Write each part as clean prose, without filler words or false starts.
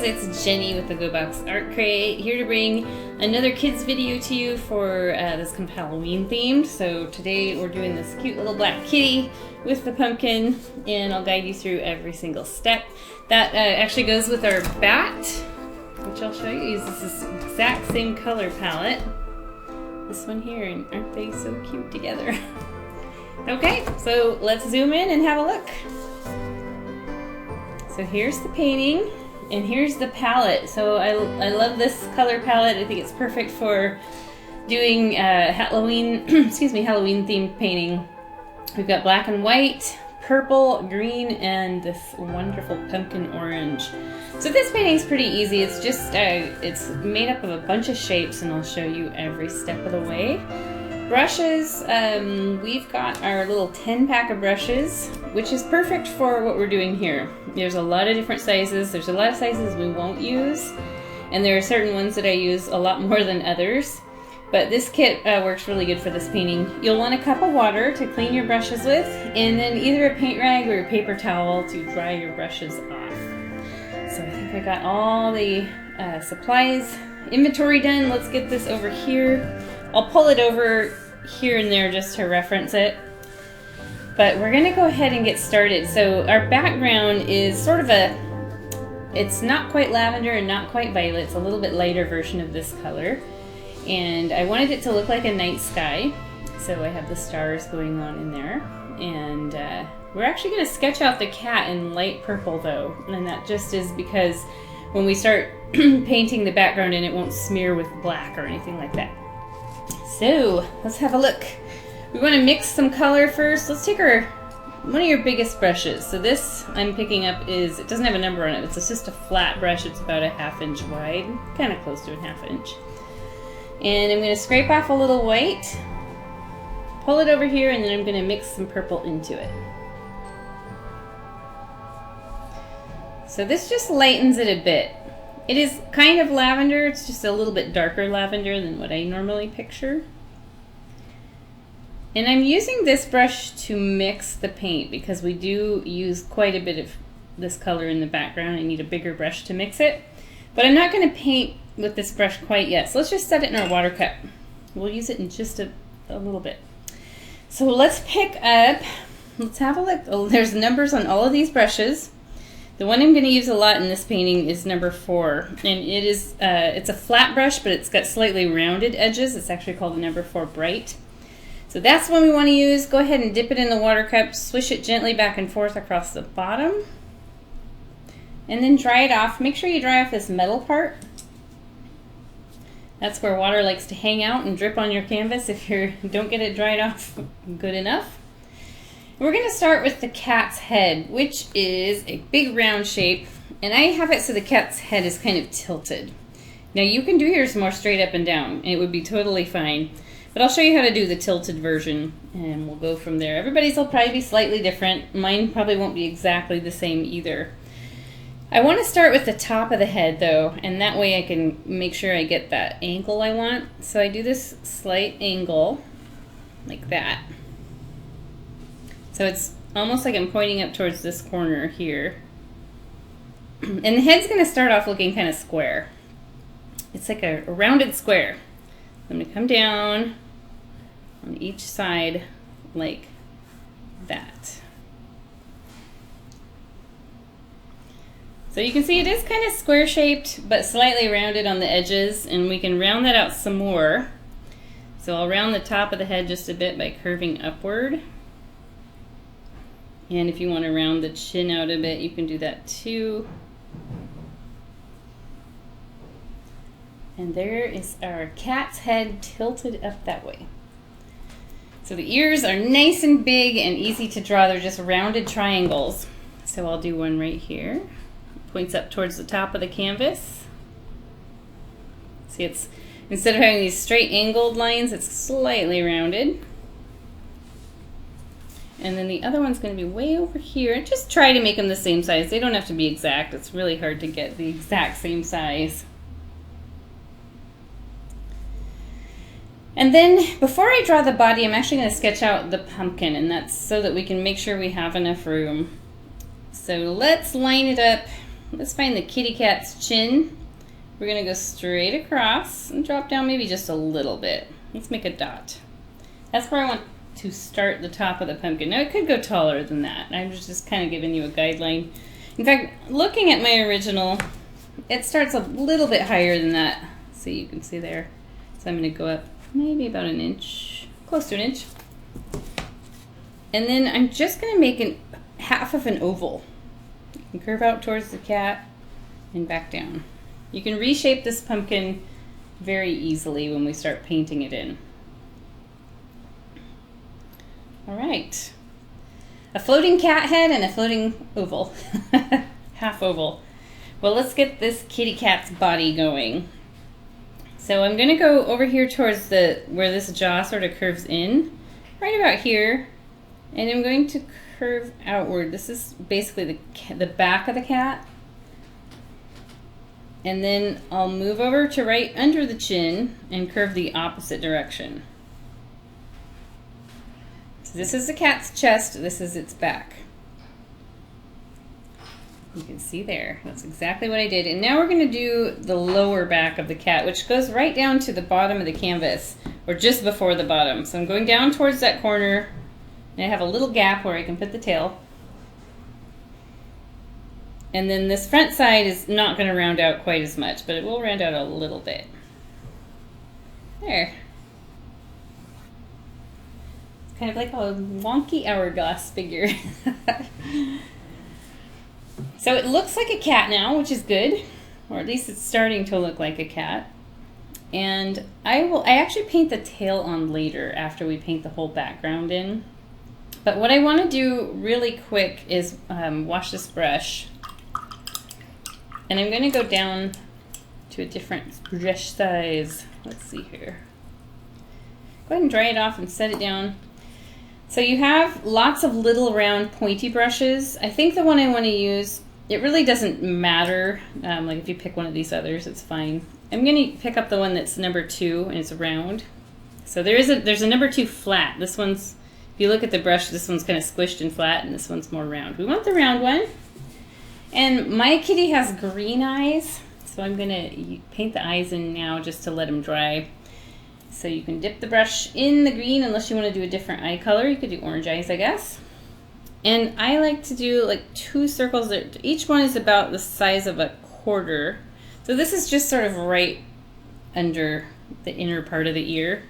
it's Jenny with the Go Box Art Crate, here to bring another kids video to you for this kind of Halloween themed. So today we're doing this cute little black kitty with the pumpkin, and I'll guide you through every single step. That actually goes with our bat, which I'll show you. It uses this exact same color palette. This one here, and aren't they so cute together? Okay, so let's zoom in and have a look. So here's the painting, and here's the palette. So I love this color palette. I think it's perfect for doing Halloween, Halloween themed painting. We've got black and white, purple, green, and this wonderful pumpkin orange. So this painting's pretty easy. It's just, it's made up of a bunch of shapes, and I'll show you every step of the way. Brushes, we've got our little 10-pack of brushes, which is perfect for what we're doing here. There's a lot of different sizes. There's a lot of sizes we won't use, and there are certain ones that I use a lot more than others. But this kit works really good for this painting. You'll want a cup of water to clean your brushes with, and then either a paint rag or a paper towel to dry your brushes off. So I think I got all the supplies, inventory done. Let's get this over here. I'll pull it over here and there just to reference it. But we're gonna go ahead and get started. So our background is sort of it's not quite lavender and not quite violet. It's a little bit lighter version of this color. And I wanted it to look like a night sky. So I have the stars going on in there. And we're actually gonna sketch out the cat in light purple though. And that just is because when we start painting the background in, it won't smear with black or anything like that. So let's have a look. We want to mix some color first. Let's take one of your biggest brushes. So this I'm picking up it doesn't have a number on it. It's just a flat brush. It's about a 1/2 inch wide, kind of close to a 1/2 inch. And I'm going to scrape off a little white, pull it over here, and then I'm going to mix some purple into it. So this just lightens it a bit. It is kind of lavender. It's just a little bit darker lavender than what I normally picture. And I'm using this brush to mix the paint because we do use quite a bit of this color in the background. I need a bigger brush to mix it. But I'm not going to paint with this brush quite yet. So let's just set it in our water cup. We'll use it in just a little bit. So let's let's have a look. Oh, there's numbers on all of these brushes. The one I'm going to use a lot in this painting is number 4, and it is it's a flat brush, but it's got slightly rounded edges. It's actually called the number 4 Bright. So that's the one we want to use. Go ahead and dip it in the water cup, swish it gently back and forth across the bottom, and then dry it off. Make sure you dry off this metal part. That's where water likes to hang out and drip on your canvas if you don't get it dried off good enough. We're going to start with the cat's head, which is a big round shape, and I have it so the cat's head is kind of tilted. Now you can do yours more straight up and down, and it would be totally fine, but I'll show you how to do the tilted version, and we'll go from there. Everybody's will probably be slightly different. Mine probably won't be exactly the same either. I want to start with the top of the head though, and that way I can make sure I get that angle I want. So I do this slight angle, like that. So it's almost like I'm pointing up towards this corner here. And the head's going to start off looking kind of square. It's like a rounded square. I'm going to come down on each side like that. So you can see it is kind of square shaped, but slightly rounded on the edges, and we can round that out some more. So I'll round the top of the head just a bit by curving upward. And if you want to round the chin out a bit, you can do that too. And there is our cat's head tilted up that way. So the ears are nice and big and easy to draw. They're just rounded triangles. So I'll do one right here. Points up towards the top of the canvas. See, it's instead of having these straight angled lines, it's slightly rounded. And then the other one's going to be way over here. And just try to make them the same size. They don't have to be exact. It's really hard to get the exact same size. And then before I draw the body, I'm actually going to sketch out the pumpkin, and that's so that we can make sure we have enough room. So let's line it up let's find the kitty cat's chin. We're gonna go straight across and drop down maybe just a little bit. Let's make a dot. That's where I want to start the top of the pumpkin. Now it could go taller than that. I'm just kind of giving you a guideline. In fact, looking at my original, it starts a little bit higher than that. So you can see there. So I'm gonna go up maybe about an inch, close to an inch. And then I'm just gonna make half of an oval. You can curve out towards the cat and back down. You can reshape this pumpkin very easily when we start painting it in. All right, a floating cat head and a floating oval, half oval. Well, let's get this kitty cat's body going. So I'm gonna go over here towards where this jaw sort of curves in, right about here, and I'm going to curve outward. This is basically the back of the cat. And then I'll move over to right under the chin and curve the opposite direction. So this is the cat's chest, this is its back. You can see there, that's exactly what I did. And now we're gonna do the lower back of the cat, which goes right down to the bottom of the canvas, or just before the bottom. So I'm going down towards that corner, and I have a little gap where I can put the tail. And then this front side is not gonna round out quite as much, but it will round out a little bit. There. Kind of like a wonky hourglass figure. So it looks like a cat now, which is good, or at least it's starting to look like a cat. And I actually paint the tail on later after we paint the whole background in. But what I want to do really quick is wash this brush. And I'm going to go down to a different brush size. Let's see here. Go ahead and dry it off and set it down. So you have lots of little round pointy brushes. I think the one I want to use, it really doesn't matter. Like if you pick one of these others, it's fine. I'm going to pick up the one that's number 2 and it's round. So there's a number 2 flat. This one's, if you look at the brush, this one's kind of squished and flat, and this one's more round. We want the round one. And my kitty has green eyes, so I'm going to paint the eyes in now just to let them dry. So you can dip the brush in the green unless you want to do a different eye color. You could do orange eyes, I guess. And I like to do like 2 circles. Each one is about the size of a quarter. So this is just sort of right under the inner part of the ear.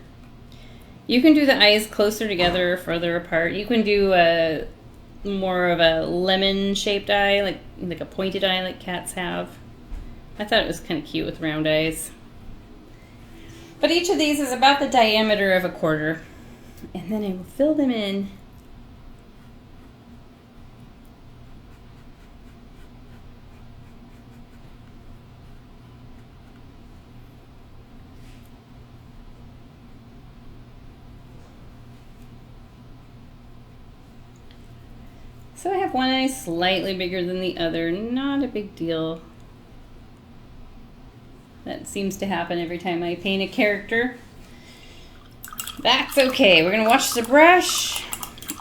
You can do the eyes closer together or further apart. You can do more of a lemon-shaped eye, like a pointed eye like cats have. I thought it was kind of cute with round eyes. But each of these is about the diameter of a quarter. And then I will fill them in. So I have one eye slightly bigger than the other, not a big deal. That seems to happen every time I paint a character. That's okay. We're gonna wash the brush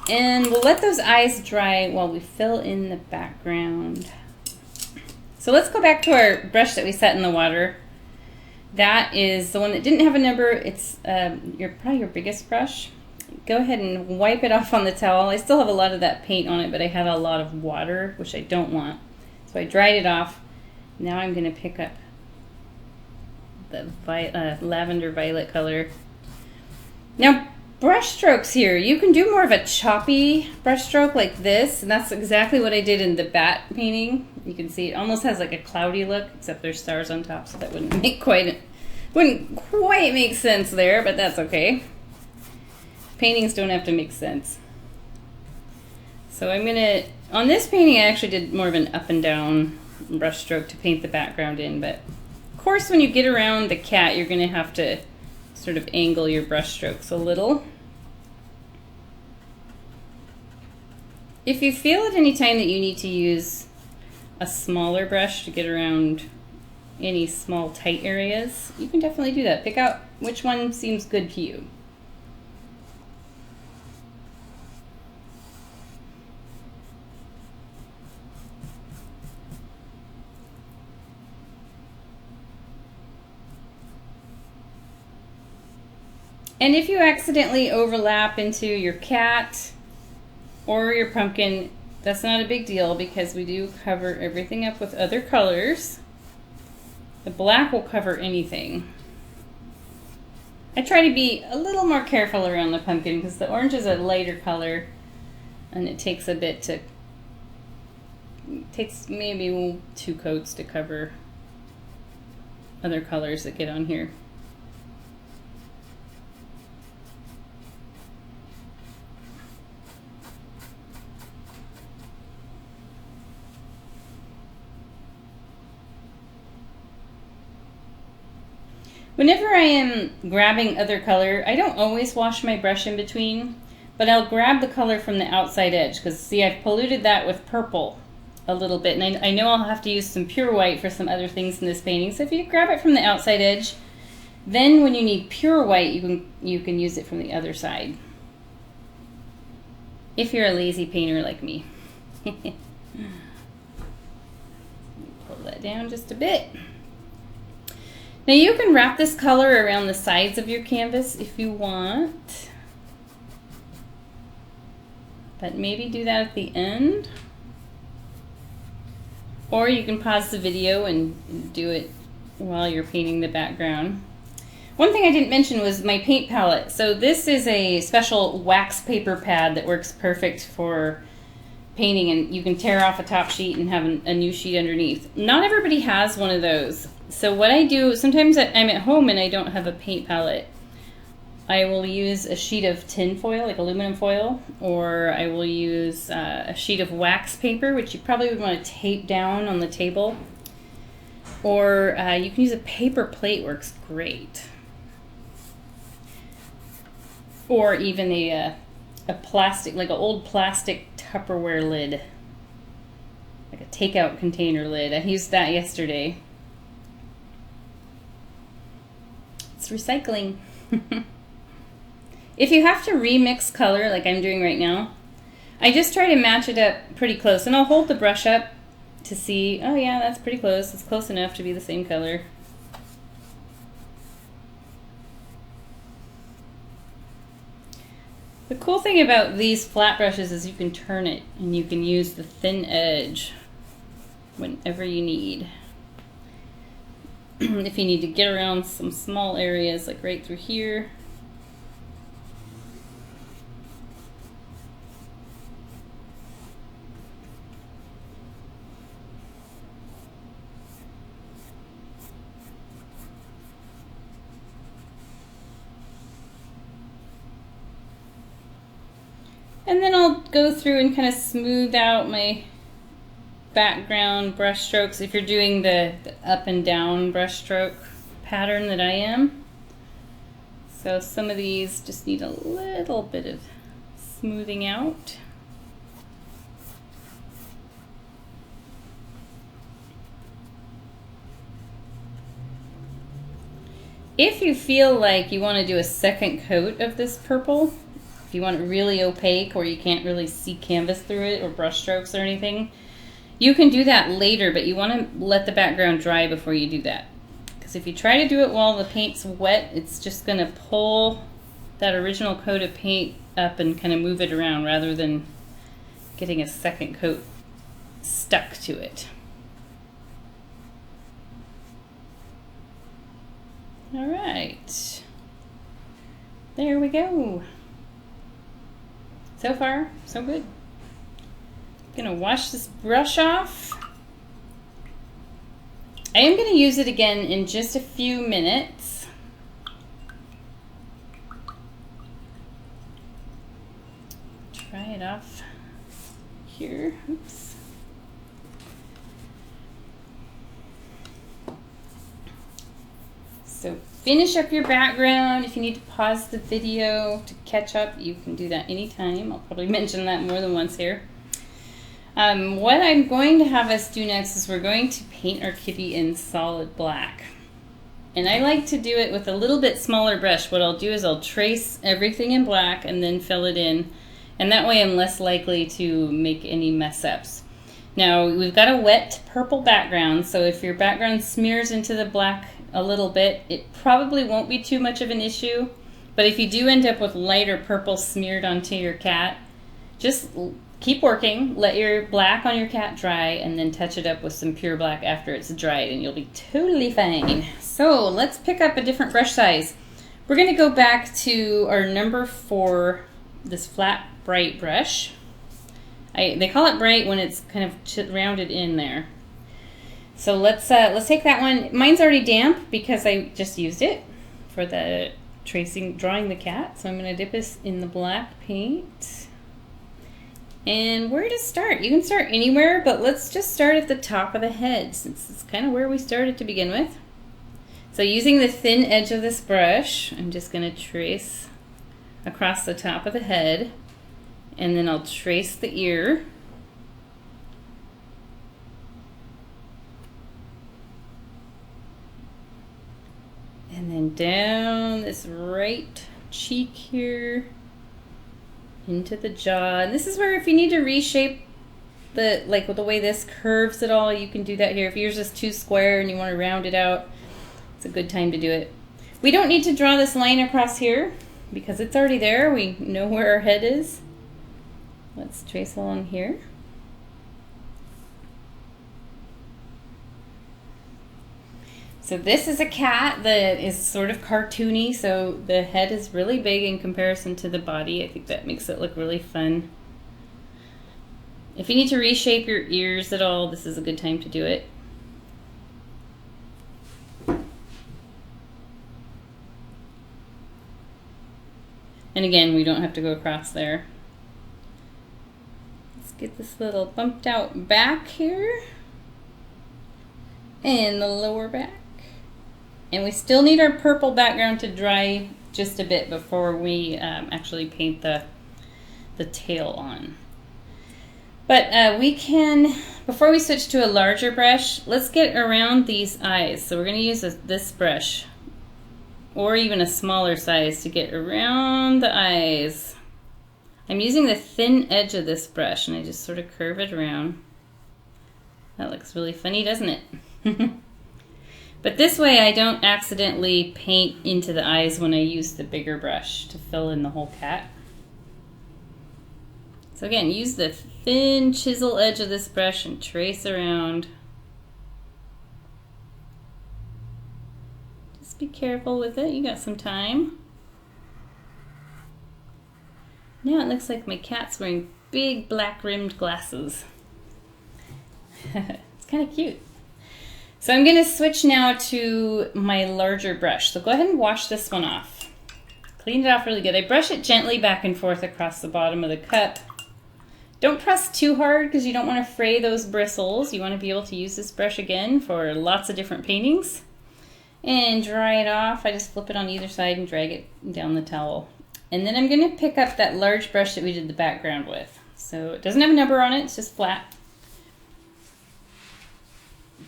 and we'll let those eyes dry while we fill in the background. So let's go back to our brush that we set in the water. That is the one that didn't have a number. It's probably your biggest brush. Go ahead and wipe it off on the towel. I still have a lot of that paint on it, but I had a lot of water, which I don't want. So I dried it off. Now I'm gonna pick up the lavender violet color. Now brush strokes here, you can do more of a choppy brush stroke like this, and that's exactly what I did in the bat painting. You can see it almost has like a cloudy look, except there's stars on top, so that wouldn't quite make sense there, but that's okay. Paintings don't have to make sense. So I'm gonna, on this painting I actually did more of an up and down brush stroke to paint the background in, but of course when you get around the cat you're gonna have to sort of angle your brush strokes a little. If you feel at any time that you need to use a smaller brush to get around any small tight areas, you can definitely do that. Pick out which one seems good to you. And if you accidentally overlap into your cat or your pumpkin, that's not a big deal because we do cover everything up with other colors. The black will cover anything. I try to be a little more careful around the pumpkin because the orange is a lighter color and it takes a bit to, it takes maybe 2 coats to cover other colors that get on here. Whenever I am grabbing other color, I don't always wash my brush in between, but I'll grab the color from the outside edge because see, I've polluted that with purple a little bit, and I know I'll have to use some pure white for some other things in this painting. So if you grab it from the outside edge, then when you need pure white, you can use it from the other side. If you're a lazy painter like me. Pull that down just a bit. Now you can wrap this color around the sides of your canvas if you want, but maybe do that at the end. Or you can pause the video and do it while you're painting the background. One thing I didn't mention was my paint palette. So this is a special wax paper pad that works perfect for painting, and you can tear off a top sheet and have a new sheet underneath. Not everybody has one of those. So what I do, sometimes I'm at home and I don't have a paint palette. I will use a sheet of tin foil, like aluminum foil, or I will use a sheet of wax paper, which you probably would want to tape down on the table. Or you can use a paper plate, works great. Or even a plastic, like an old plastic Tupperware lid, like a takeout container lid. I used that yesterday. It's recycling. If you have to remix color like I'm doing right now, I just try to match it up pretty close, and I'll hold the brush up to see, oh yeah, that's pretty close. It's close enough to be the same color. The cool thing about these flat brushes is you can turn it and you can use the thin edge whenever you need. If you need to get around some small areas, like right through here. And then I'll go through and kind of smooth out my background brush strokes if you're doing the up and down brush stroke pattern that I am. So some of these just need a little bit of smoothing out. If you feel like you want to do a second coat of this purple, if you want it really opaque or you can't really see canvas through it or brush strokes or anything, you can do that later, but you want to let the background dry before you do that. Because if you try to do it while the paint's wet, it's just going to pull that original coat of paint up and kind of move it around rather than getting a second coat stuck to it. All right, there we go. So far, so good. Gonna wash this brush off. I am gonna use it again in just a few minutes. Try it off here. Oops. So finish up your background. If you need to pause the video to catch up, you can do that anytime. I'll probably mention that more than once here. What I'm going to have us do next is we're going to paint our kitty in solid black. And I like to do it with a little bit smaller brush. What I'll do is I'll trace everything in black and then fill it in. And that way I'm less likely to make any mess ups. Now we've got a wet purple background, so if your background smears into the black a little bit, it probably won't be too much of an issue. But if you do end up with lighter purple smeared onto your cat, just keep working, let your black on your cat dry, and then touch it up with some pure black after it's dried, and you'll be totally fine. So let's pick up a different brush size. We're going to go back to our number 4, this flat bright brush. They call it bright when it's kind of rounded in there. So let's take that one. Mine's already damp because I just used it for the drawing the cat. So I'm going to dip this in the black paint. And where to start? You can start anywhere, but let's just start at the top of the head since it's kind of where we started to begin with. So using the thin edge of this brush, I'm just going to trace across the top of the head, and then I'll trace the ear. And then down this right cheek here into the jaw. And this is where if you need to reshape the way this curves it all, you can do that here. If yours is too square and you want to round it out, it's a good time to do it. We don't need to draw this line across here because it's already there. We know where our head is. Let's trace along here. So this is a cat that is sort of cartoony, so the head is really big in comparison to the body. I think that makes it look really fun. If you need to reshape your ears at all, this is a good time to do it. And again, we don't have to go across there. Let's get this little bumped out back here and the lower back. And we still need our purple background to dry just a bit before we actually paint the tail on. But we can, before we switch to a larger brush, let's get around these eyes. So we're going to use this brush, or even a smaller size, to get around the eyes. I'm using the thin edge of this brush, and I just sort of curve it around. That looks really funny, doesn't it? But this way I don't accidentally paint into the eyes when I use the bigger brush to fill in the whole cat. So again, use the thin chisel edge of this brush and trace around. Just be careful with it, you got some time. Now it looks like my cat's wearing big black rimmed glasses. It's kind of cute. So I'm going to switch now to my larger brush. So go ahead and wash this one off. Clean it off really good. I brush it gently back and forth across the bottom of the cup. Don't press too hard because you don't want to fray those bristles. You want to be able to use this brush again for lots of different paintings. And dry it off. I just flip it on either side and drag it down the towel. And then I'm going to pick up that large brush that we did the background with. So it doesn't have a number on it, it's just flat.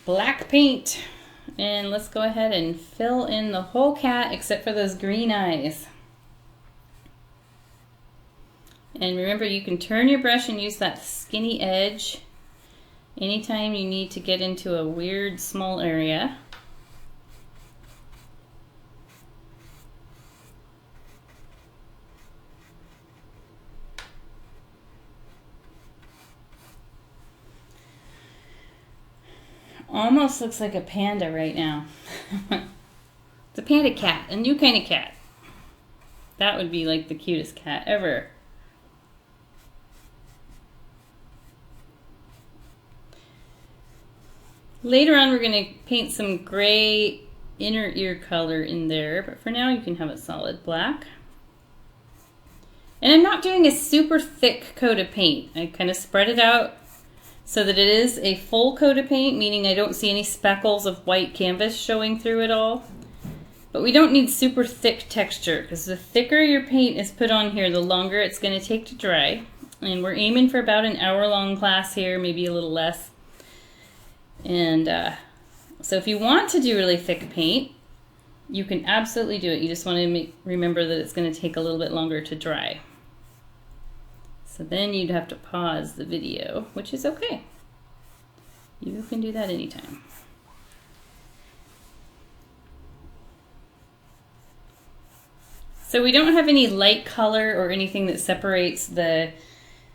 Black paint, and let's go ahead and fill in the whole cat except for those green eyes. And remember, you can turn your brush and use that skinny edge anytime you need to get into a weird small area. Almost looks like a panda right now. It's a panda cat, a new kind of cat. That would be like the cutest cat ever. Later on we're going to paint some gray inner ear color in there, but for now you can have it solid black. And I'm not doing a super thick coat of paint. I kind of spread it out so that it is a full coat of paint, meaning I don't see any speckles of white canvas showing through it all. But we don't need super thick texture, because the thicker your paint is put on here, the longer it's going to take to dry. And we're aiming for about an hour-long class here, maybe a little less. And so if you want to do really thick paint, you can absolutely do it. You just want to remember that it's going to take a little bit longer to dry. So then you'd have to pause the video, which is okay. You can do that anytime. So we don't have any light color or anything that separates the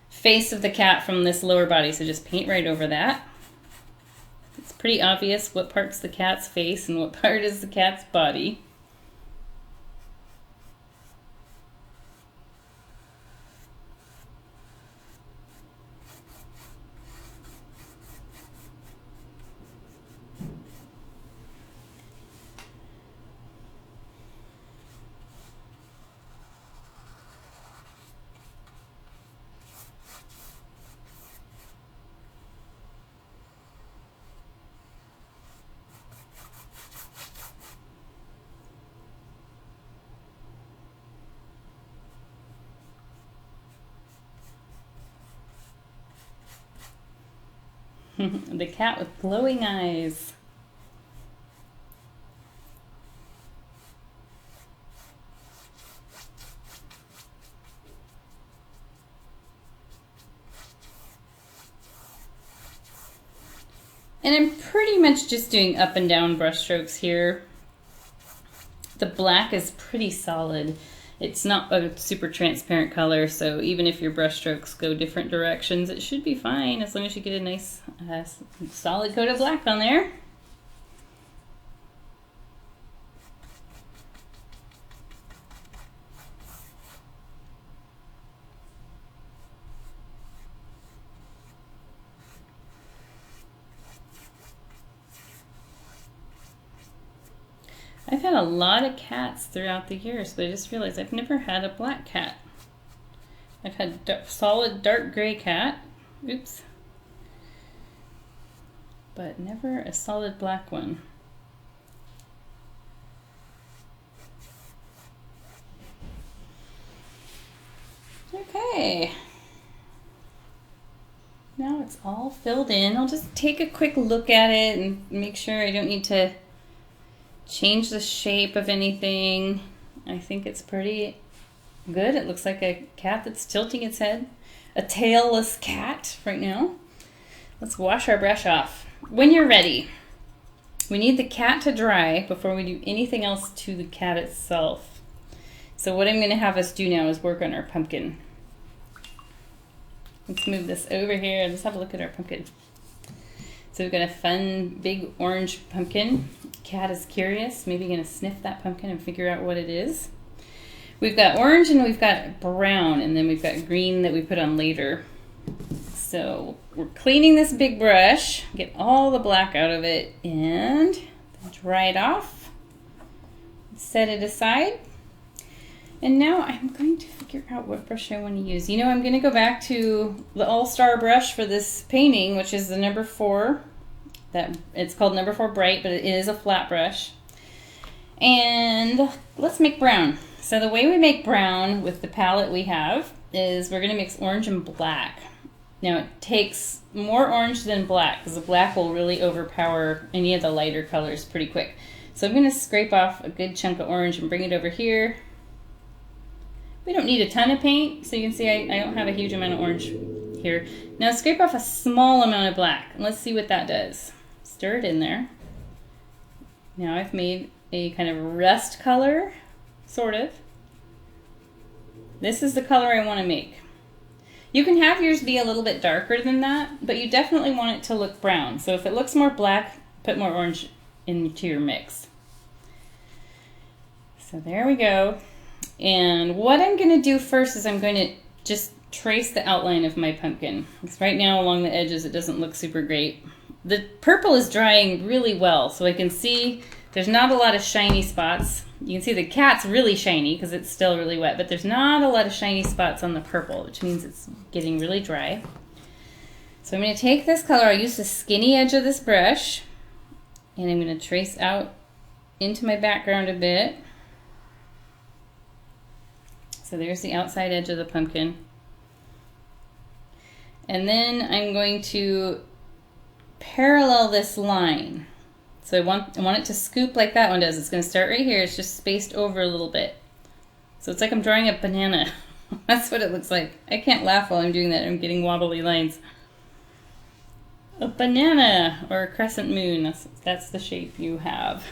face of the cat from this lower body, so just paint right over that. It's pretty obvious what part's the cat's face and what part is the cat's body. The cat with glowing eyes. And I'm pretty much just doing up and down brush strokes here. The black is pretty solid. It's not a super transparent color, so even if your brush strokes go different directions, it should be fine as long as you get a nice solid coat of black on there. I've had a lot of cats throughout the years, but I just realized I've never had a black cat. I've had solid dark gray cat, oops, but never a solid black one. Okay, now it's all filled in. I'll just take a quick look at it and make sure I don't need to change the shape of anything. I think it's pretty good. It looks like a cat that's tilting its head. A tailless cat right now. Let's wash our brush off. When you're ready, we need the cat to dry before we do anything else to the cat itself. So what I'm going to have us do now is work on our pumpkin. Let's move this over here. Let's have a look at our pumpkin. So we've got a fun big orange pumpkin. Cat is curious, maybe gonna sniff that pumpkin and figure out what it is. We've got orange and we've got brown, and then we've got green that we put on later. So we're cleaning this big brush, get all the black out of it, and dry it off. Set it aside. And now I'm going to figure out what brush I want to use. You know, I'm going to go back to the all-star brush for this painting, which is the number 4. It's called number 4 Bright, but it is a flat brush. And let's make brown. So the way we make brown with the palette we have is we're going to mix orange and black. Now it takes more orange than black because the black will really overpower any of the lighter colors pretty quick. So I'm going to scrape off a good chunk of orange and bring it over here. We don't need a ton of paint, so you can see I don't have a huge amount of orange here. Now scrape off a small amount of black, and let's see what that does. Stir it in there. Now I've made a kind of rust color, sort of. This is the color I want to make. You can have yours be a little bit darker than that, but you definitely want it to look brown. So if it looks more black, put more orange into your mix. So there we go. And what I'm going to do first is I'm going to just trace the outline of my pumpkin. Because right now along the edges it doesn't look super great. The purple is drying really well, so I can see there's not a lot of shiny spots. You can see the cat's really shiny because it's still really wet, but there's not a lot of shiny spots on the purple, which means it's getting really dry. So I'm going to take this color, I'll use the skinny edge of this brush, and I'm going to trace out into my background a bit. So there's the outside edge of the pumpkin. And then I'm going to parallel this line. So I want it to scoop like that one does. It's going to start right here. It's just spaced over a little bit. So it's like I'm drawing a banana. That's what it looks like. I can't laugh while I'm doing that. I'm getting wobbly lines. A banana or a crescent moon. That's the shape you have.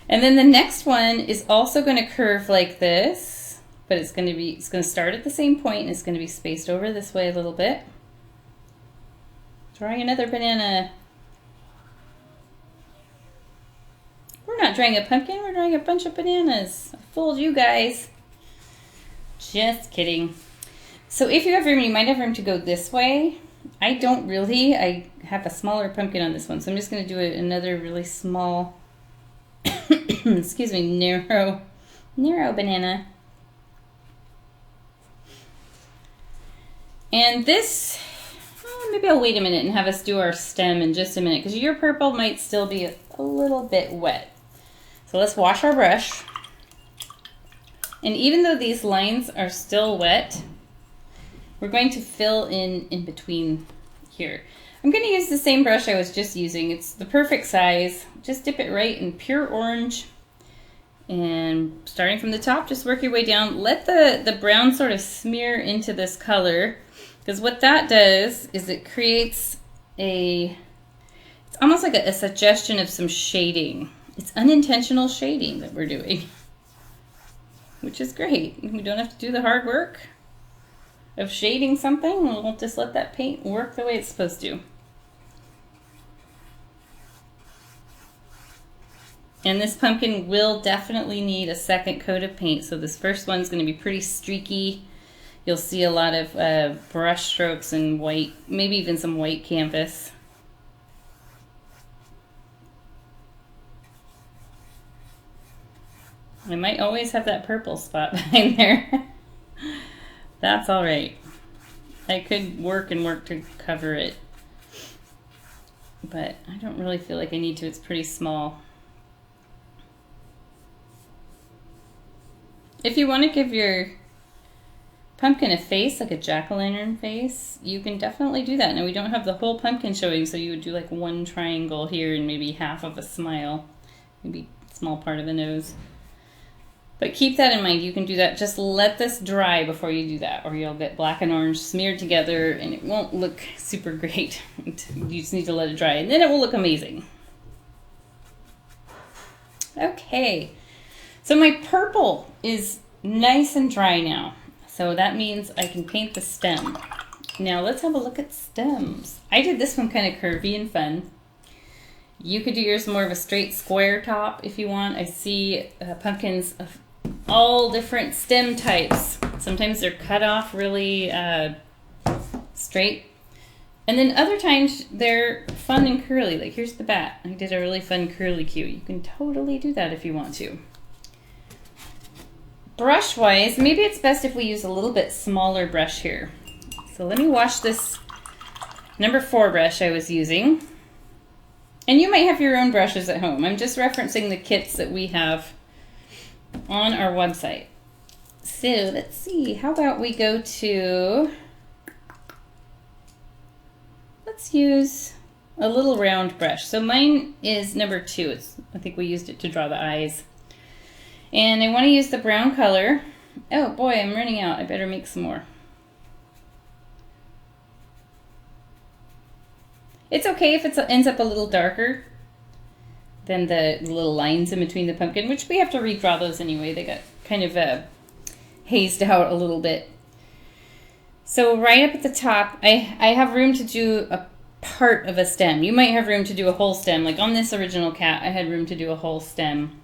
And then the next one is also going to curve like this, but it's going to start at the same point and it's going to be spaced over this way a little bit. Drawing another banana. We're not drawing a pumpkin, we're drawing a bunch of bananas. I fooled you guys. Just kidding. So if you have room, you might have room to go this way. I don't really. I have a smaller pumpkin on this one, so I'm just going to do another really small, excuse me, narrow banana. And this, maybe I'll wait a minute and have us do our stem in just a minute, because your purple might still be a little bit wet. So let's wash our brush. And even though these lines are still wet, we're going to fill in between here. I'm going to use the same brush I was just using. It's the perfect size. Just dip it right in pure orange. And starting from the top, just work your way down. Let the brown sort of smear into this color, because what that does is it creates it's almost like a suggestion of some shading. It's unintentional shading that we're doing, which is great. We don't have to do the hard work of shading something. We'll just let that paint work the way it's supposed to. And this pumpkin will definitely need a second coat of paint. So this first one's going to be pretty streaky. You'll see a lot of brush strokes and white, maybe even some white canvas. I might always have that purple spot behind there. That's all right. I could work to cover it, but I don't really feel like I need to. It's pretty small. If you want to give your pumpkin a face, like a jack-o'-lantern face, you can definitely do that. Now we don't have the whole pumpkin showing, so you would do like one triangle here and maybe half of a smile, maybe a small part of the nose. But keep that in mind. You can do that. Just let this dry before you do that, or you'll get black and orange smeared together and it won't look super great. You just need to let it dry and then it will look amazing. Okay, so my purple is nice and dry now. So that means I can paint the stem. Now let's have a look at stems. I did this one kind of curvy and fun. You could do yours more of a straight square top if you want. I see pumpkins of all different stem types. Sometimes they're cut off really straight. And then other times they're fun and curly. Like here's the bat. I did a really fun curly cue. You can totally do that if you want to. Brush wise, maybe it's best if we use a little bit smaller brush here. So let me wash this number 4 brush I was using. And you might have your own brushes at home. I'm just referencing the kits that we have on our website. So let's see, how about we go to, let's use a little round brush. So mine is number 2. I think we used it to draw the eyes. And I want to use the brown color. Oh boy, I'm running out. I better make some more. It's okay if it ends up a little darker than the little lines in between the pumpkin, which we have to redraw those anyway. They got kind of hazed out a little bit. So right up at the top, I have room to do a part of a stem. You might have room to do a whole stem. Like on this original cat, I had room to do a whole stem.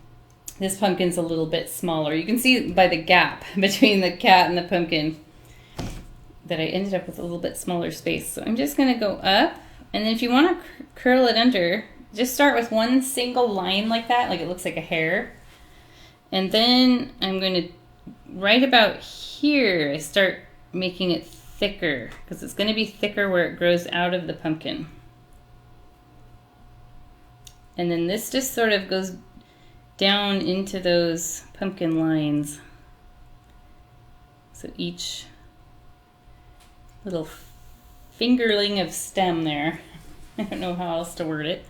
This pumpkin's a little bit smaller. You can see by the gap between the cat and the pumpkin that I ended up with a little bit smaller space. So I'm just going to go up. And then if you want to curl it under, just start with one single line like that, like it looks like a hair. And then I'm going to, right about here, I start making it thicker, because it's going to be thicker where it grows out of the pumpkin. And then this just sort of goes down into those pumpkin lines. So each little fingerling of stem there. I don't know how else to word it.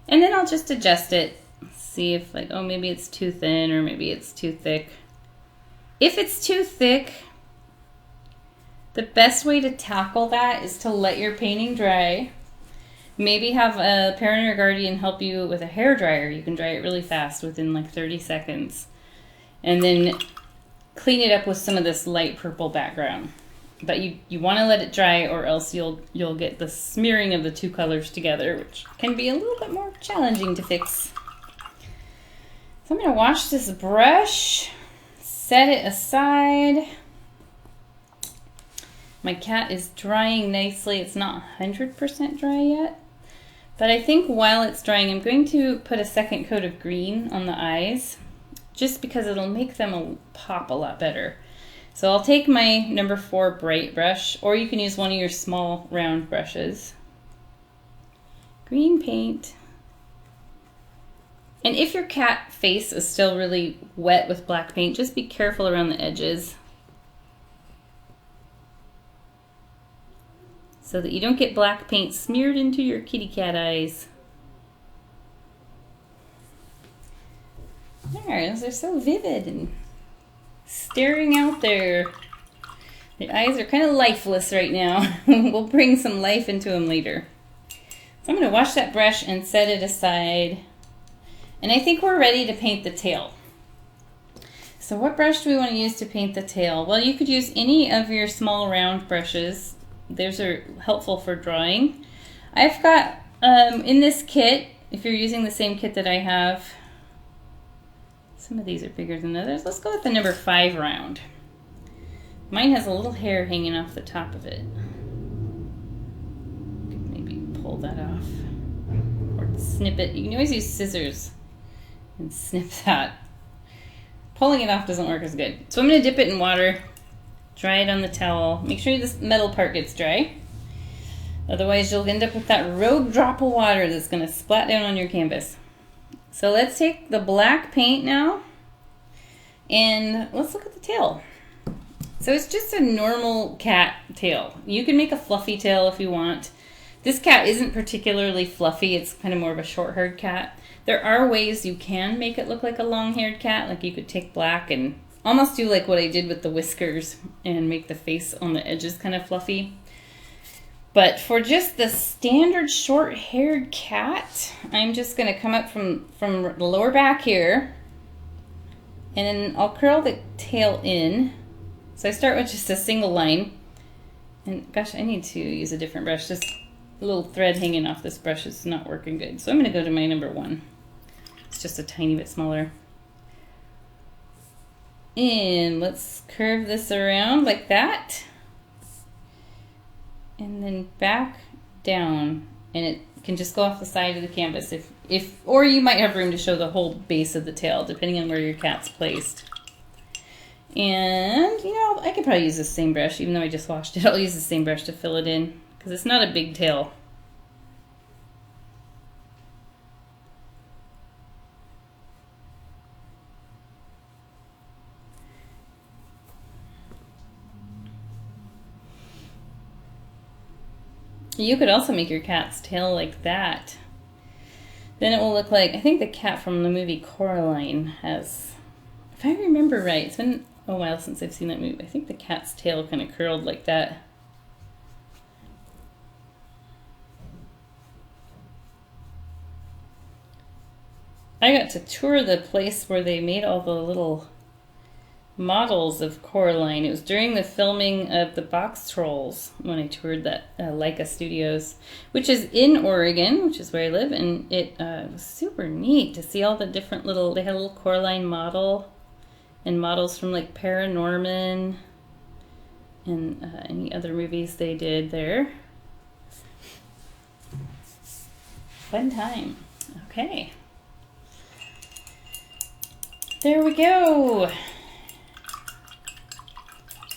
And then I'll just adjust it. See if like, oh, maybe it's too thin or maybe it's too thick. If it's too thick, the best way to tackle that is to let your painting dry. Maybe have a parent or guardian help you with a hair dryer. You can dry it really fast within like 30 seconds. And then clean it up with some of this light purple background. But you want to let it dry, or else you'll get the smearing of the two colors together, which can be a little bit more challenging to fix. So I'm going to wash this brush, set it aside. My cat is drying nicely. It's not 100% dry yet, but I think while it's drying, I'm going to put a second coat of green on the eyes, just because it'll make them pop a lot better. So I'll take my number 4 bright brush, or you can use one of your small round brushes. Green paint. And if your cat face is still really wet with black paint, just be careful around the edges, so that you don't get black paint smeared into your kitty cat eyes. There, those are so vivid and staring out there. The eyes are kind of lifeless right now. We'll bring some life into them later. So I'm going to wash that brush and set it aside. And I think we're ready to paint the tail. So what brush do we want to use to paint the tail? Well, you could use any of your small round brushes. Those are helpful for drawing. I've got, in this kit, if you're using the same kit that I have, some of these are bigger than others. Let's go with the number 5 round. Mine has a little hair hanging off the top of it. Could maybe pull that off. Or snip it. You can always use scissors and snip that. Pulling it off doesn't work as good. So I'm going to dip it in water, dry it on the towel. Make sure this metal part gets dry. Otherwise you'll end up with that rogue drop of water that's going to splat down on your canvas. So let's take the black paint now, and let's look at the tail. So it's just a normal cat tail. You can make a fluffy tail if you want. This cat isn't particularly fluffy. It's kind of more of a short-haired cat. There are ways you can make it look like a long-haired cat. Like you could take black and almost do like what I did with the whiskers and make the face on the edges kind of fluffy. But for just the standard short-haired cat, I'm just going to come up from the lower back here, and then I'll curl the tail in. So I start with just a single line. And gosh, I need to use a different brush. This little thread hanging off this brush is not working good. So I'm going to go to my number 1. It's just a tiny bit smaller. And let's curve this around like that. And then back down, and it can just go off the side of the canvas or you might have room to show the whole base of the tail depending on where your cat's placed. And you know, I could probably use the same brush, even though I just washed it. I'll use the same brush to fill it in because it's not a big tail. You could also make your cat's tail like that. Then it will look like, I think the cat from the movie Coraline has, if I remember right, it's been a while since I've seen that movie. I think the cat's tail kind of curled like that. I got to tour the place where they made all the little models of Coraline. It was during the filming of the Box Trolls when I toured that Leica Studios, which is in Oregon, which is where I live, and it was super neat to see all the different little, they had a little Coraline model and models from like Paranorman and any other movies they did there. Fun time. Okay. There we go.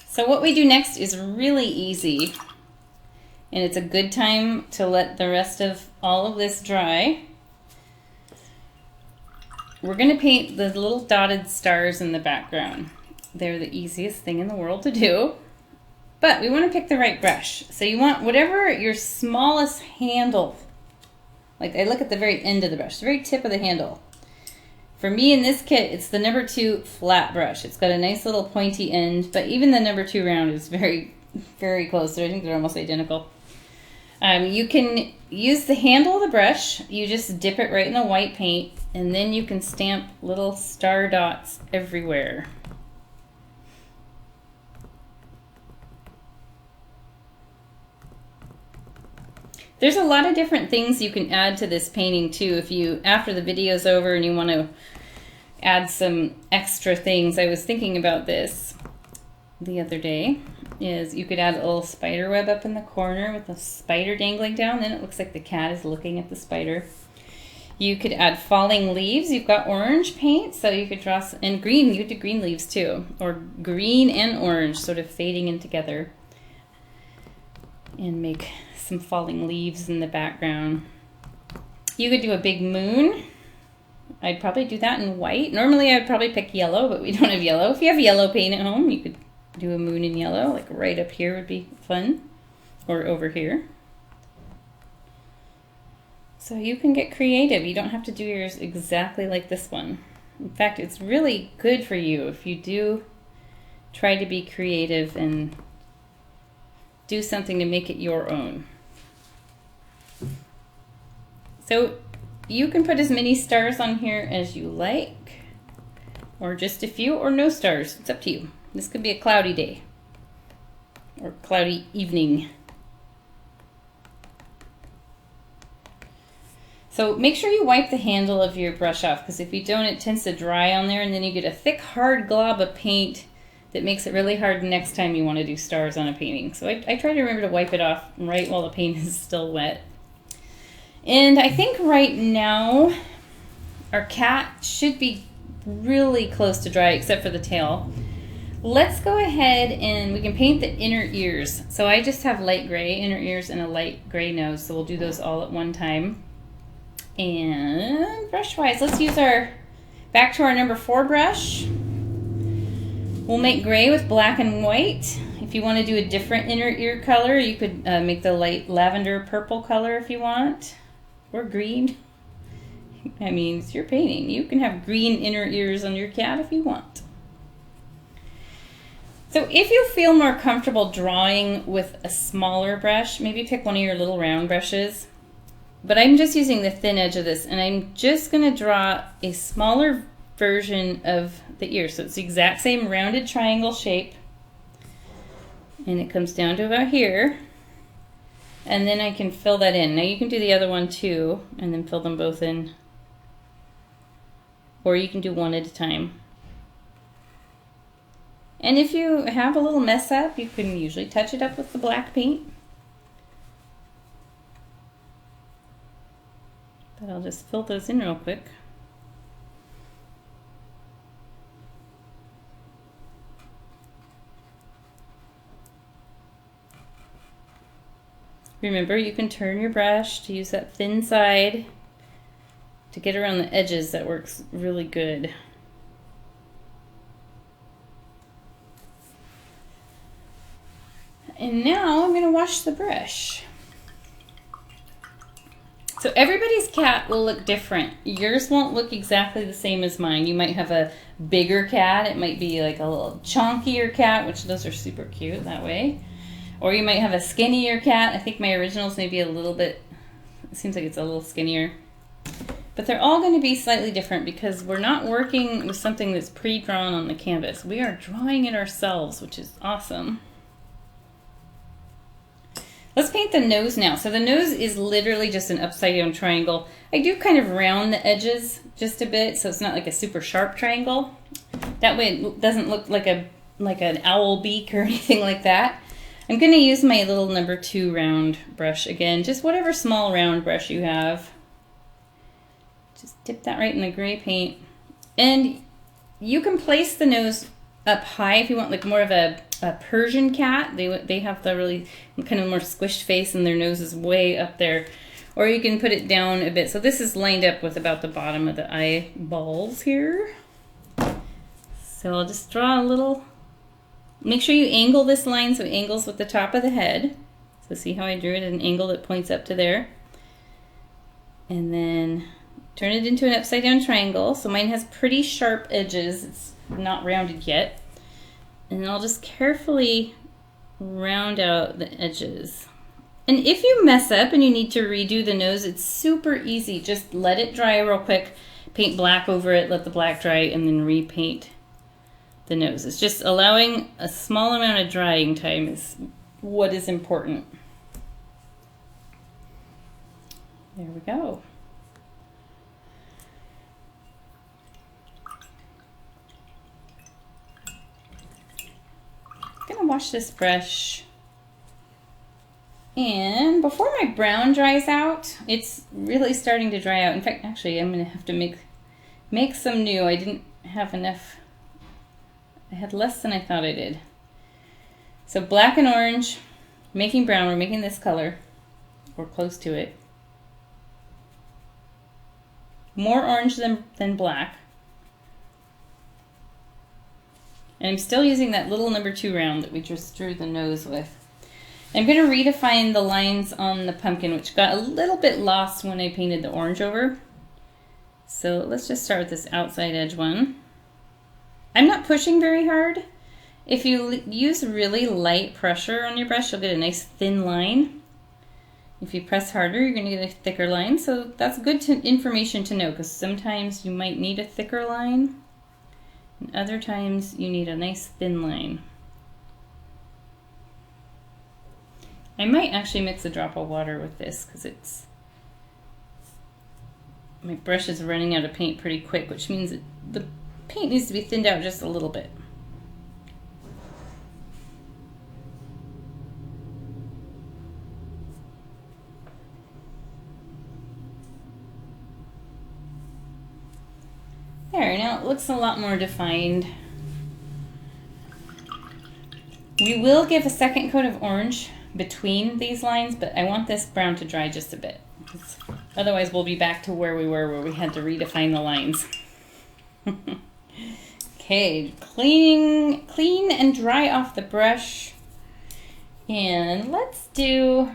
So what we do next is really easy, and it's a good time to let the rest of all of this dry. We're going to paint the little dotted stars in the background. They're the easiest thing in the world to do, but we want to pick the right brush. So you want whatever your smallest handle, like I look at the very end of the brush, the very tip of the handle. For me in this kit, it's the number 2 flat brush. It's got a nice little pointy end, but even the number 2 round is very, very close. I think they're almost identical. You can use the handle of the brush. You just dip it right in the white paint, and then you can stamp little star dots everywhere. There's a lot of different things you can add to this painting too. If you, after the video's over and you want to add some extra things, I was thinking about this the other day, is you could add a little spider web up in the corner with a spider dangling down, then it looks like the cat is looking at the spider. You could add falling leaves. You've got orange paint, so you could draw some, and green, you could do green leaves too, or green and orange sort of fading in together, and make some falling leaves in the background. You could do a big moon. I'd probably do that in white. Normally I'd probably pick yellow, but we don't have yellow. If you have yellow paint at home, you could do a moon in yellow, like right up here would be fun, or over here. So you can get creative. You don't have to do yours exactly like this one. In fact, it's really good for you if you do try to be creative and do something to make it your own. So you can put as many stars on here as you like, or just a few, or no stars. It's up to you. This could be a cloudy day or cloudy evening. So make sure you wipe the handle of your brush off, because if you don't, it tends to dry on there, and then you get a thick, hard glob of paint that makes it really hard next time you want to do stars on a painting. So I try to remember to wipe it off right while the paint is still wet. And I think right now our cat should be really close to dry except for the tail. Let's go ahead and we can paint the inner ears. So I just have light gray inner ears and a light gray nose, so we'll do those all at one time. And brush wise, let's use back to our number 4 brush. We'll make gray with black and white. If you want to do a different inner ear color, you could make the light lavender purple color if you want, or green. I mean, it's your painting. You can have green inner ears on your cat if you want. So if you feel more comfortable drawing with a smaller brush, maybe pick one of your little round brushes. But I'm just using the thin edge of this, and I'm just going to draw a smaller version of the ear. So it's the exact same rounded triangle shape, and it comes down to about here, and then I can fill that in. Now you can do the other one too, and then fill them both in, or you can do one at a time. And if you have a little mess up, you can usually touch it up with the black paint. But I'll just fill those in real quick. Remember, you can turn your brush to use that thin side to get around the edges. That works really good. And now I'm going to wash the brush. So everybody's cat will look different. Yours won't look exactly the same as mine. You might have a bigger cat. It might be like a little chunkier cat, which those are super cute that way. Or you might have a skinnier cat. I think my originals may be a little bit, it seems like it's a little skinnier. But they're all going to be slightly different because we're not working with something that's pre-drawn on the canvas. We are drawing it ourselves, which is awesome. Let's paint the nose now. So the nose is literally just an upside down triangle. I do kind of round the edges just a bit, so it's not like a super sharp triangle. That way it doesn't look like an owl beak or anything like that. I'm going to use my little number 2 round brush again, just whatever small round brush you have. Just dip that right in the gray paint. And you can place the nose up high if you want like more of a Persian cat. They have the really kind of more squished face and their nose is way up there. Or you can put it down a bit. So this is lined up with about the bottom of the eyeballs here. So I'll just draw a little. Make sure you angle this line so it angles with the top of the head. So see how I drew it at an angle that points up to there. And then turn it into an upside down triangle. So mine has pretty sharp edges. It's not rounded yet. And I'll just carefully round out the edges. And if you mess up and you need to redo the nose, it's super easy. Just let it dry real quick, paint black over it, let the black dry, and then repaint the nose. It's just allowing a small amount of drying time is what is important. There we go. I'm gonna wash this brush. And before my brown dries out, it's really starting to dry out. In fact, actually, I'm gonna have to make some new. I didn't have enough. I had less than I thought I did. So black and orange, making brown. We're making this color, or close to it. More orange than black. And I'm still using that little number 2 round that we just drew the nose with. I'm going to redefine the lines on the pumpkin, which got a little bit lost when I painted the orange over. So let's just start with this outside edge one. I'm not pushing very hard. If you use really light pressure on your brush, you'll get a nice thin line. If you press harder, you're going to get a thicker line. So that's good information to know, because sometimes you might need a thicker line, and other times you need a nice thin line. I might actually mix a drop of water with this because my brush is running out of paint pretty quick, which means the paint needs to be thinned out just a little bit. There, now it looks a lot more defined. We will give a second coat of orange between these lines, but I want this brown to dry just a bit. Otherwise we'll be back to where we were, where we had to redefine the lines. Okay, clean and dry off the brush. And let's paint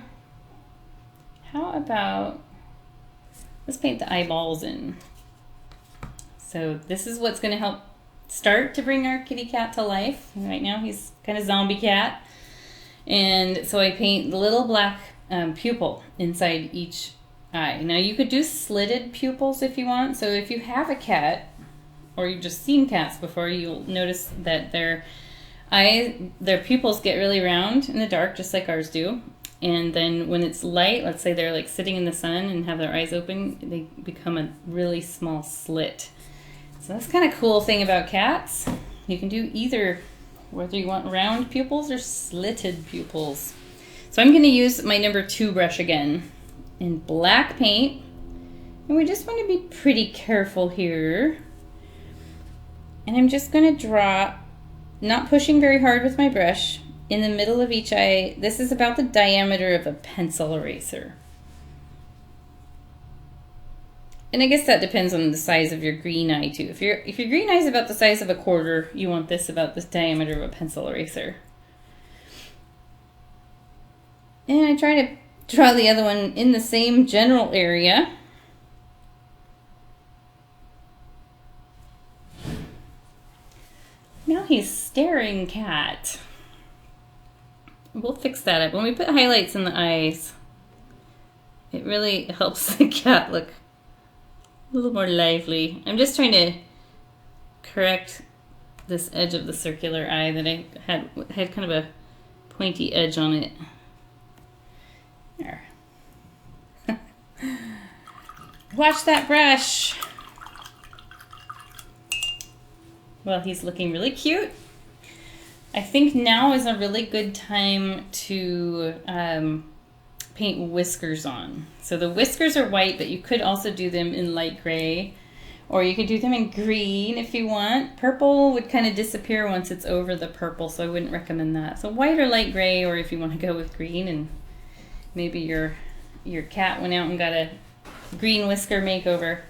the eyeballs in. So this is what's going to help start to bring our kitty cat to life. Right now he's kind of zombie cat. And so I paint the little black pupil inside each eye. Now you could do slitted pupils if you want. So if you have a cat, or you've just seen cats before, you'll notice that their pupils get really round in the dark, just like ours do. And then when it's light, let's say they're like sitting in the sun and have their eyes open, they become a really small slit. So that's kind of cool thing about cats. You can do either, whether you want round pupils or slitted pupils. So I'm going to use my number 2 brush again in black paint. And we just want to be pretty careful here. And I'm just going to draw, not pushing very hard with my brush, in the middle of each eye. This is about the diameter of a pencil eraser. And I guess that depends on the size of your green eye too. If your green eye is about the size of a quarter, you want this about the diameter of a pencil eraser. And I try to draw the other one in the same general area. Now he's staring cat. We'll fix that up. When we put highlights in the eyes, it really helps the cat look a little more lively. I'm just trying to correct this edge of the circular eye that I had kind of a pointy edge on it. There. Watch that brush. Well, he's looking really cute. I think now is a really good time to paint whiskers on. So the whiskers are white, but you could also do them in light gray, or you could do them in green if you want. Purple would kind of disappear once it's over the purple, so I wouldn't recommend that. So white or light gray, or if you want to go with green, and maybe your cat went out and got a green whisker makeover.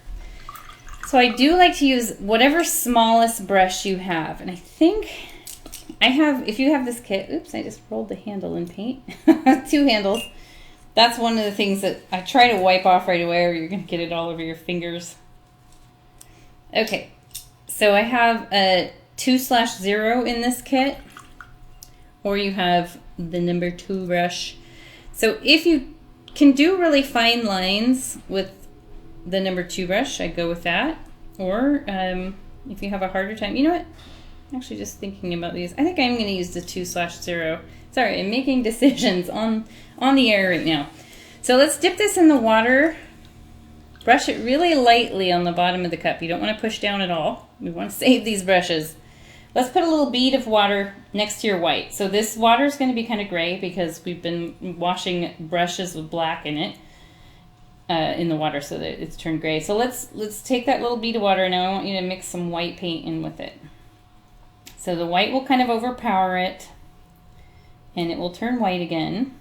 So I do like to use whatever smallest brush you have, and I think I have, if you have this kit, oops, I just rolled the handle in paint, 2 handles. That's one of the things that I try to wipe off right away, or you're going to get it all over your fingers. Okay, so I have a 2/0 in this kit, or you have the number 2 brush. So if you can do really fine lines with the number 2 brush, I'd go with that. Or if you have a harder time, you know what? Actually, just thinking about these, I think I'm going to use the 2/0. Sorry, I'm making decisions on the air right now. So let's dip this in the water. Brush it really lightly on the bottom of the cup. You don't want to push down at all. We want to save these brushes. Let's put a little bead of water next to your white. So this water is going to be kind of gray because we've been washing brushes with black in it, in the water, so that it's turned gray. So let's take that little bead of water, and now I want you to mix some white paint in with it. So the white will kind of overpower it, and it will turn white again.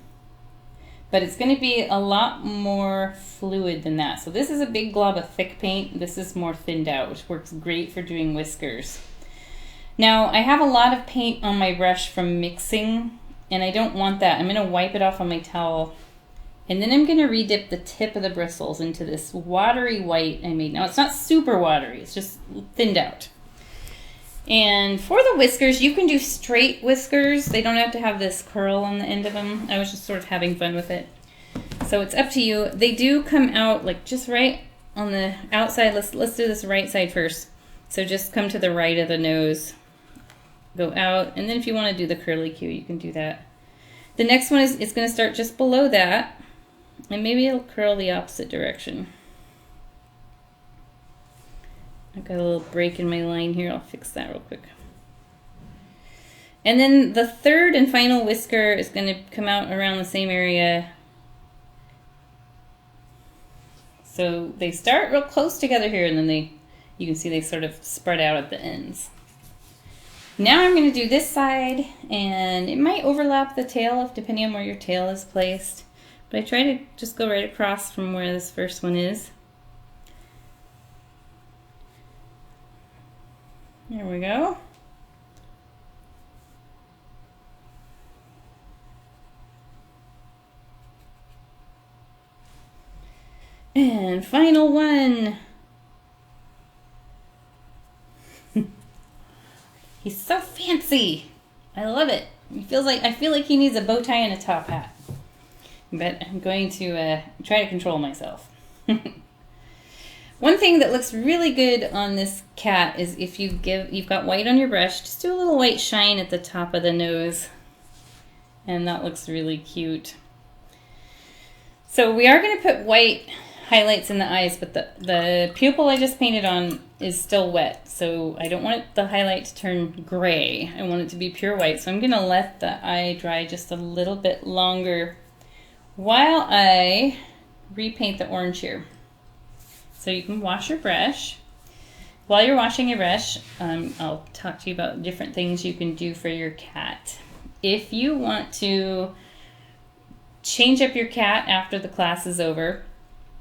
But it's going to be a lot more fluid than that. So this is a big glob of thick paint. This is more thinned out, which works great for doing whiskers. Now, I have a lot of paint on my brush from mixing, and I don't want that. I'm going to wipe it off on my towel, and then I'm going to redip the tip of the bristles into this watery white I made. Now, it's not super watery. It's just thinned out. And for the whiskers, you can do straight whiskers. They don't have to have this curl on the end of them. I was just sort of having fun with it. So it's up to you. They do come out like just right on the outside. Let's do this right side first. So just come to the right of the nose. Go out, and then if you want to do the curly Q, you can do that. The next one is going to start just below that, and maybe it'll curl the opposite direction. I've got a little break in my line here. I'll fix that real quick. And then the third and final whisker is going to come out around the same area. So they start real close together here, and then you can see they sort of spread out at the ends. Now I'm going to do this side, and it might overlap the tail depending on where your tail is placed. But I try to just go right across from where this first one is. There we go. And final one. He's so fancy. I love it. I feel like he needs a bow tie and a top hat. But I'm going to try to control myself. One thing that looks really good on this cat is if you've got white on your brush, just do a little white shine at the top of the nose. And that looks really cute. So we are going to put white highlights in the eyes, but the pupil I just painted on is still wet, so I don't want the highlight to turn gray. I want it to be pure white, so I'm going to let the eye dry just a little bit longer while I repaint the orange here. So you can wash your brush. While you're washing your brush, I'll talk to you about different things you can do for your cat. If you want to change up your cat after the class is over,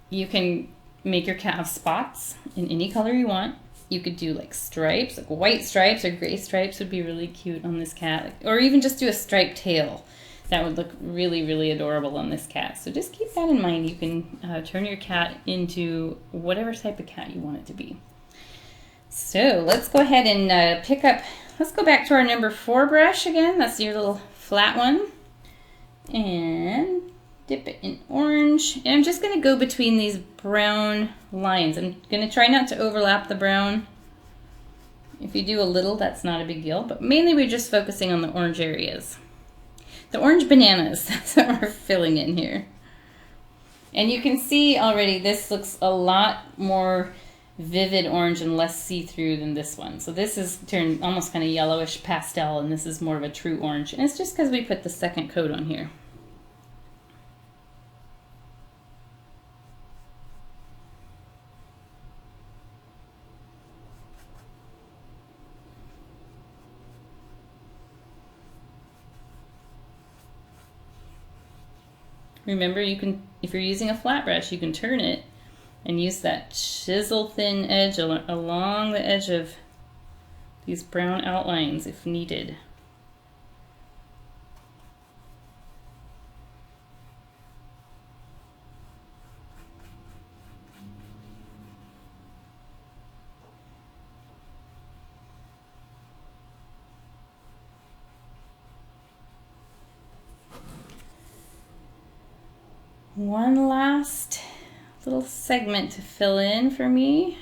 you can make your cat have spots in any color you want. You could do like stripes, like white stripes or gray stripes would be really cute on this cat. Or even just do a striped tail. That would look really, really adorable on this cat. So just keep that in mind. You can turn your cat into whatever type of cat you want it to be. So let's go ahead and let's go back to our number 4 brush again. That's your little flat one. And dip it in orange. And I'm just going to go between these brown lines. I'm going to try not to overlap the brown. If you do a little, that's not a big deal. But mainly we're just focusing on the orange areas. The orange bananas, that's what we're filling in here. And you can see already this looks a lot more vivid orange and less see-through than this one. So this is turned almost kind of yellowish pastel, and this is more of a true orange. And it's just because we put the second coat on here. Remember, you can, if you're using a flat brush, you can turn it and use that chisel thin edge along the edge of these brown outlines if needed. one last little segment to fill in for me.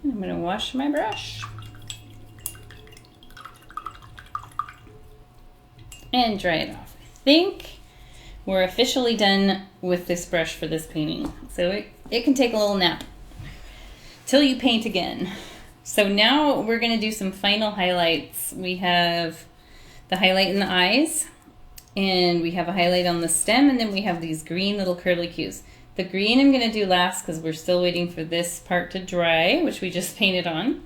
I'm going to wash my brush and dry it off. I think we're officially done with this brush for this painting. So it can take a little nap till you paint again. So now we're going to do some final highlights. We have the highlight in the eyes, and we have a highlight on the stem, and then we have these green little curly cues. The green I'm going to do last because we're still waiting for this part to dry, which we just painted on.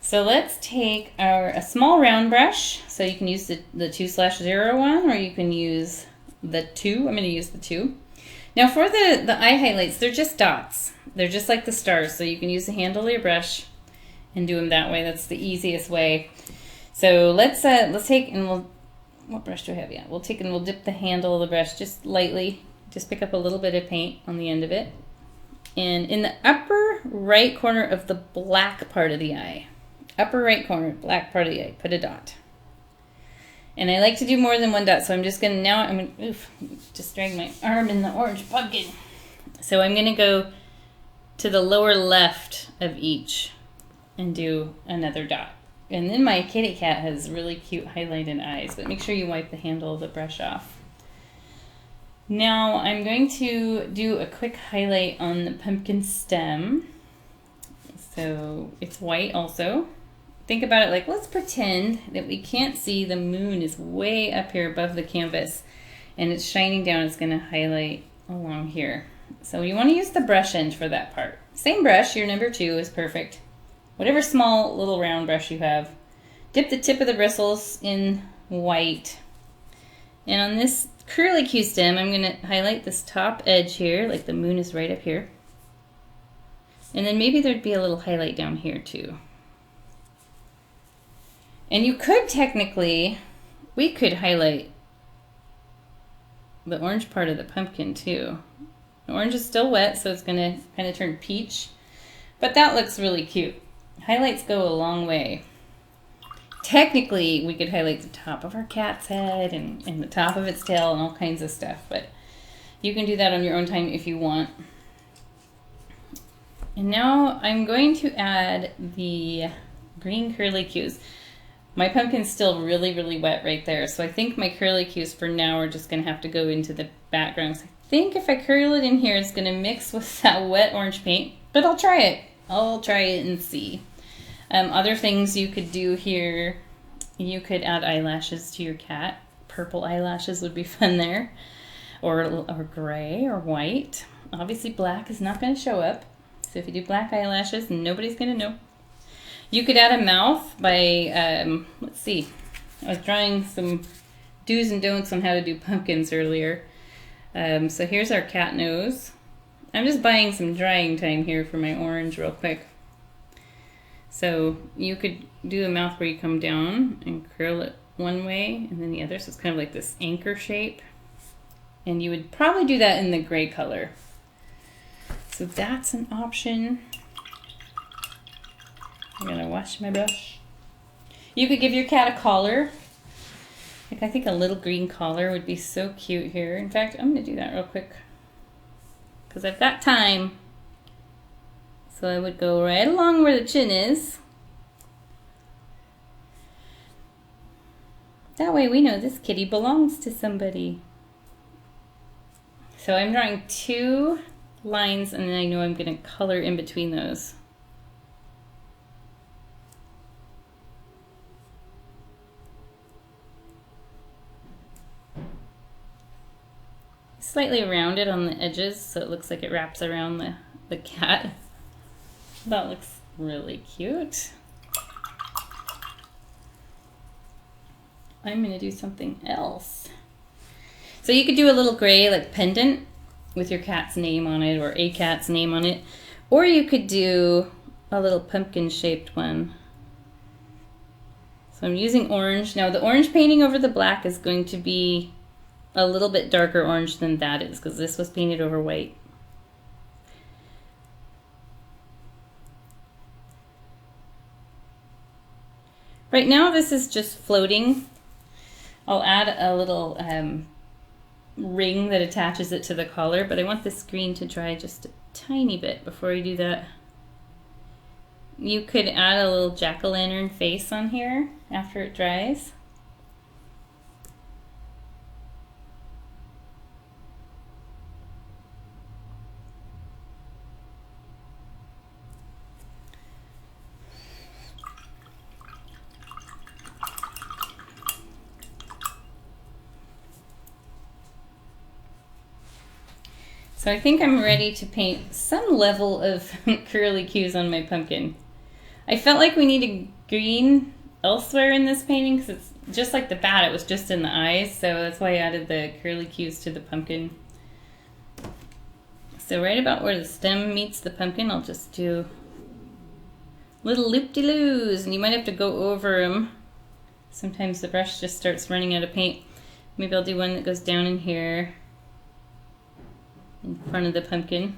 So let's take a small round brush. So you can use the 2/0 one, or you can use the 2. I'm going to use the 2. Now for the eye highlights, they're just dots. They're just like the stars. So you can use the handle of your brush and do them that way. That's the easiest way. So let's take, and what brush do I have? Yeah, we'll take and we'll dip the handle of the brush just lightly. Just pick up a little bit of paint on the end of it. And in the upper right corner of the black part of the eye, upper right corner, black part of the eye, put a dot. And I like to do more than one dot, so I'm just gonna, now I'm gonna, just drag my arm in the orange pumpkin. So I'm gonna go to the lower left of each and do another dot. And then my kitty cat has really cute highlighted eyes, but make sure you wipe the handle of the brush off. Now I'm going to do a quick highlight on the pumpkin stem. So it's white also. Think about it like, let's pretend that we can't see the moon is way up here above the canvas and it's shining down. It's going to highlight along here. So you want to use the brush end for that part. Same brush, your number 2 is perfect. Whatever small little round brush you have. Dip the tip of the bristles in white. And on this curly Q stem, I'm going to highlight this top edge here, like the moon is right up here. And then maybe there'd be a little highlight down here too. And you could technically, we could highlight the orange part of the pumpkin too. The orange is still wet, so it's going to kind of turn peach. But that looks really cute. Highlights go a long way. Technically, we could highlight the top of our cat's head and the top of its tail and all kinds of stuff, but you can do that on your own time if you want. And now I'm going to add the green curly cues. My pumpkin's still really, really wet right there, so I think my curly cues for now are just going to have to go into the background. So I think if I curl it in here, it's going to mix with that wet orange paint, but I'll try it. I'll try it and see. Other things you could do here, you could add eyelashes to your cat. Purple eyelashes would be fun there, or gray or white. Obviously black is not going to show up, so if you do black eyelashes, nobody's going to know. You could add a mouth by, let's see, I was drawing some do's and don'ts on how to do pumpkins earlier. So here's our cat nose. I'm just buying some drying time here for my orange real quick. So you could do a mouth where you come down and curl it one way and then the other. So it's kind of like this anchor shape. And you would probably do that in the gray color. So that's an option. I'm gonna wash my brush. You could give your cat a collar. Like I think a little green collar would be so cute here. In fact, I'm gonna do that real quick because I've got time. So I would go right along where the chin is. That way we know this kitty belongs to somebody. So I'm drawing 2 lines and then I know I'm going to color in between those. Slightly rounded on the edges so it looks like it wraps around the cat. That looks really cute. I'm going to do something else. So you could do a little gray like pendant with your cat's name on it or a cat's name on it. Or you could do a little pumpkin shaped one. So I'm using orange. Now the orange painting over the black is going to be a little bit darker orange than that is, because this was painted over white. Right now this is just floating. I'll add a little ring that attaches it to the collar, but I want this green to dry just a tiny bit before I do that. You could add a little jack-o'-lantern face on here after it dries. So I think I'm ready to paint some level of curlicues on my pumpkin. I felt like we needed green elsewhere in this painting because it's just like the bat, it was just in the eyes, so that's why I added the curlicues to the pumpkin. So right about where the stem meets the pumpkin, I'll just do little loop-de-loos, and you might have to go over them. Sometimes the brush just starts running out of paint. Maybe I'll do one that goes down in here, in front of the pumpkin.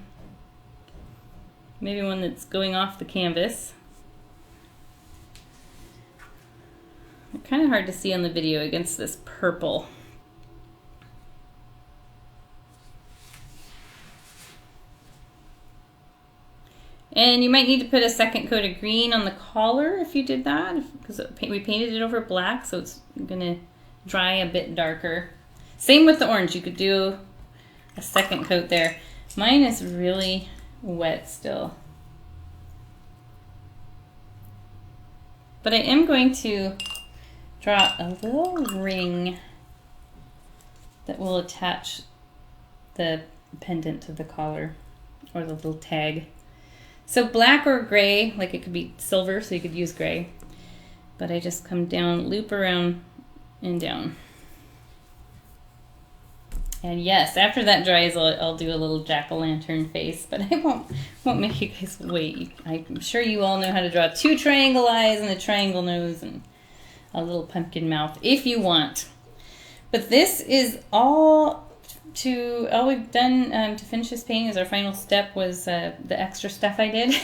Maybe one that's going off the canvas. It's kind of hard to see on the video against this purple. And you might need to put a second coat of green on the collar if you did that, because we painted it over black, so it's going to dry a bit darker. Same with the orange, you could do a second coat there. Mine is really wet still. But I am going to draw a little ring that will attach the pendant to the collar, or the little tag. So black or gray, like it could be silver, so you could use gray. But I just come down, loop around and down. And yes, after that dries, I'll do a little jack-o'-lantern face, but I won't make you guys wait. I'm sure you all know how to draw 2 triangle eyes and a triangle nose and a little pumpkin mouth if you want. But this is all we've done to finish this painting. Is our final step was the extra stuff I did.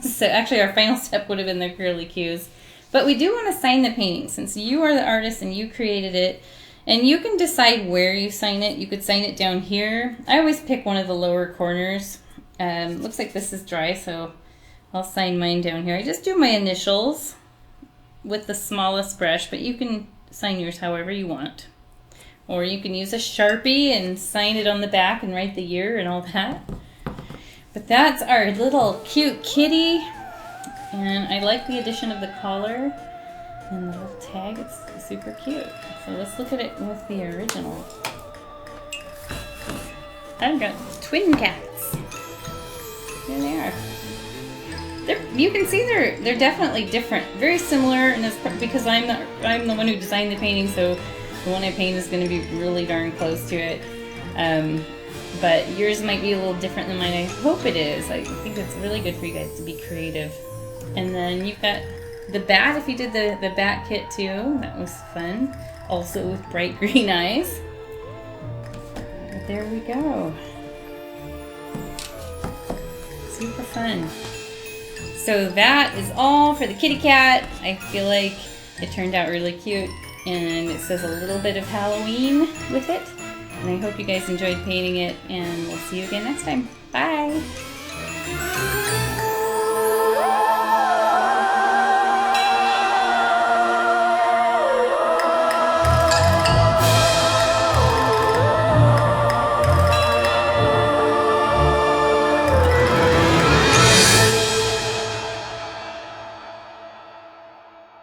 So actually our final step would have been the curlicues. But we do want to sign the painting since you are the artist and you created it. And you can decide where you sign it. You could sign it down here. I always pick one of the lower corners. Looks like this is dry, so I'll sign mine down here. I just do my initials with the smallest brush, but you can sign yours however you want. Or you can use a Sharpie and sign it on the back and write the year and all that. But that's our little cute kitty. And I like the addition of the collar and the little tag. It's super cute. So let's look at it with the original. I've got twin cats. Here they are. You can see they're definitely different. Very similar, and it's because I'm the one who designed the painting, so the one I paint is going to be really darn close to it. But yours might be a little different than mine. I hope it is. I think it's really good for you guys to be creative. And then you've got the bat, if you did the bat kit too. That was fun. Also with bright green eyes. But there we go. Super fun. So that is all for the kitty cat. I feel like it turned out really cute. And it says a little bit of Halloween with it. And I hope you guys enjoyed painting it. And we'll see you again next time. Bye!